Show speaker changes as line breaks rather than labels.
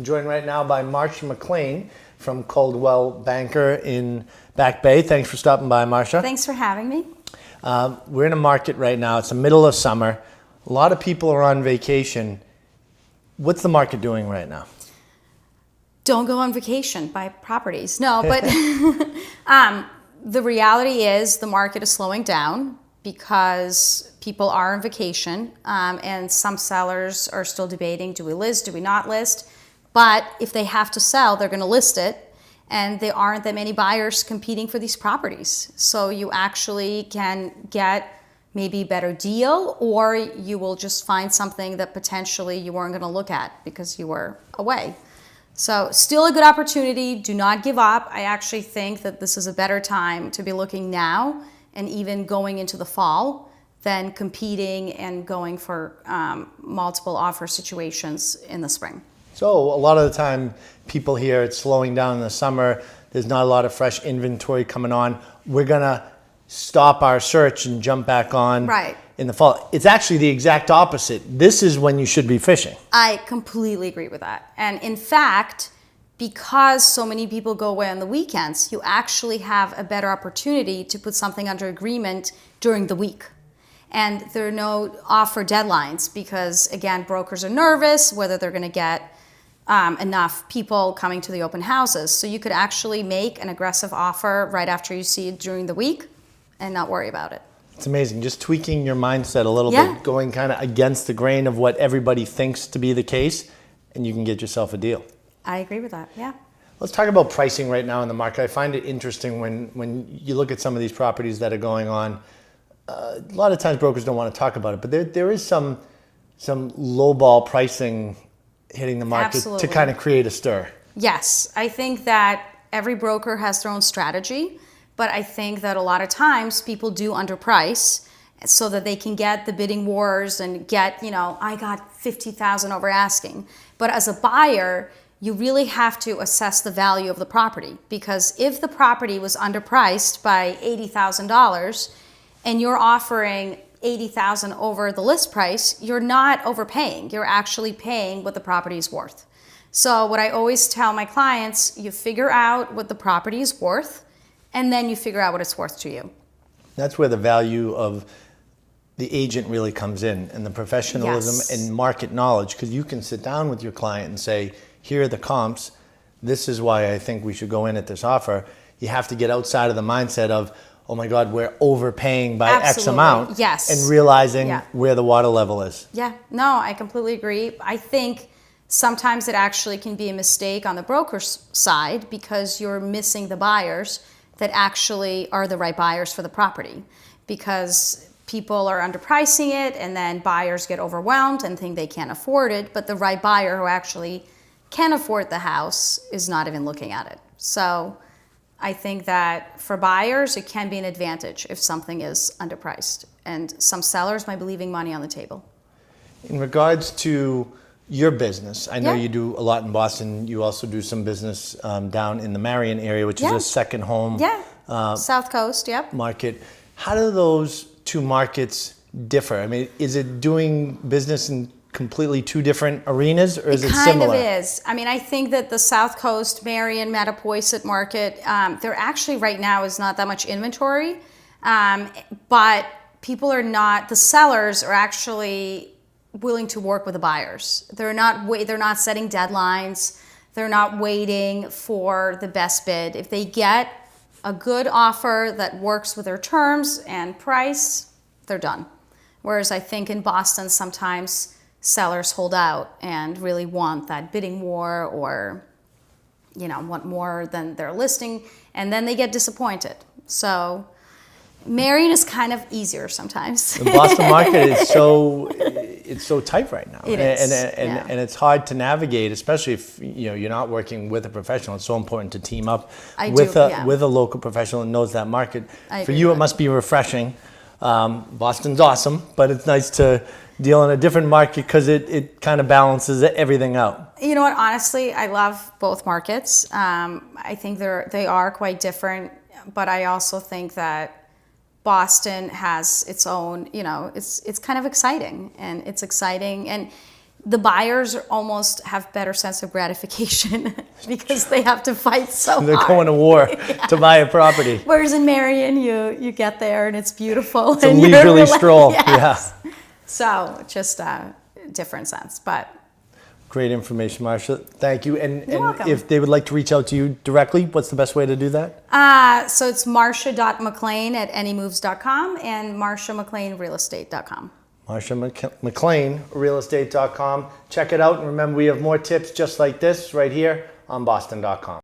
I'm joined right now by Marsha MacLean from Coldwell Banker in Back Bay. Thanks for stopping by, Marsha.
Thanks for having me.
We're in a market right now. It's the middle of summer. A lot of people are on vacation. What's the market doing right now?
Don't go on vacation, buy properties. No, but the reality is the market is slowing down because people are on vacation, and some sellers are still debating, do we list, do we not list? But if they have to sell, they're going to list it, and there aren't that many buyers competing for these properties. So you actually can get maybe a better deal, or you will just find something that potentially you weren't going to look at because you were away. So still a good opportunity. Do not give up. I actually think that this is a better time to be looking now and even going into the fall than competing and going for multiple offer situations in the spring.
So a lot of the time people hear it's slowing down in the summer. There's not a lot of fresh inventory coming on. We're going to stop our search and jump back on in the fall. It's actually the exact opposite. This is when you should be fishing.
I completely agree with that. And in fact, because so many people go away on the weekends, you actually have a better opportunity to put something under agreement during the week. And there are no offer deadlines because, again, brokers are nervous whether they're going to get enough people coming to the open houses. So you could actually make an aggressive offer right after you see it during the week and not worry about it.
It's amazing. Just tweaking your mindset a little bit, going kind of against the grain of what everybody thinks to be the case, and you can get yourself a deal.
I agree with that, yeah.
Let's talk about pricing right now in the market. I find it interesting when you look at some of these properties that are going on. A lot of times brokers don't want to talk about it, but there is some lowball pricing hitting the market to kind of create a stir.
Yes, I think that every broker has their own strategy, but I think that a lot of times people do underprice so that they can get the bidding wars and get, I got 50,000 over asking. But as a buyer, you really have to assess the value of the property, because if the property was underpriced by $80,000 and you're offering $80,000 over the list price, you're not overpaying. You're actually paying what the property is worth. So what I always tell my clients, you figure out what the property is worth, and then you figure out what it's worth to you.
That's where the value of the agent really comes in, and the professionalism and market knowledge, because you can sit down with your client and say, here are the comps. This is why I think we should go in at this offer. You have to get outside of the mindset of, oh my God, we're overpaying by X amount.
Yes.
And realizing where the water level is.
Yeah, no, I completely agree. I think sometimes it actually can be a mistake on the broker's side because you're missing the buyers that actually are the right buyers for the property, because people are underpricing it and then buyers get overwhelmed and think they can't afford it, but the right buyer who actually can afford the house is not even looking at it. So I think that for buyers, it can be an advantage if something is underpriced, and some sellers might be leaving money on the table.
In regards to your business, I know you do a lot in Boston. You also do some business down in the Marion area, which is a second home
South Coast,
market. How do those two markets differ? I mean, is it doing business in completely two different arenas, or is it similar?
It kind of is. I mean, I think that the South Coast, Marion, Mattapoisett market, there actually right now is not that much inventory, but people are not, the sellers are actually willing to work with the buyers. They're not setting deadlines. They're not waiting for the best bid. If they get a good offer that works with their terms and price, they're done. Whereas I think in Boston, sometimes sellers hold out and really want that bidding war, or want more than they're listing, and then they get disappointed. So Marion is kind of easier sometimes.
The Boston market is so tight right now.
It is.
And it's hard to navigate, especially if you're not working with a professional. It's so important to team up with a local professional that knows that market. For you, it must be refreshing. Boston's awesome, but it's nice to deal in a different market because it kind of balances everything out.
You know what? Honestly, I love both markets. I think they are quite different, but I also think that Boston has its own, it's kind of exciting, and the buyers almost have better sense of gratification because they have to fight so
They're
hard.
going to war to buy a property.
Whereas in Marion, you get there and it's beautiful.
It's a
and you're
leisurely stroll.
Yes.
Yeah.
So just a different sense, but.
Great information, Marsha. Thank you. And
welcome.
if they would like to reach out to you directly, what's the best way to do that?
So it's marsha.mclean@anymoves.com and marshamacleanrealestate.com.
Marsha MacLean, realestate.com. Check it out. And remember, we have more tips just like this right here on boston.com.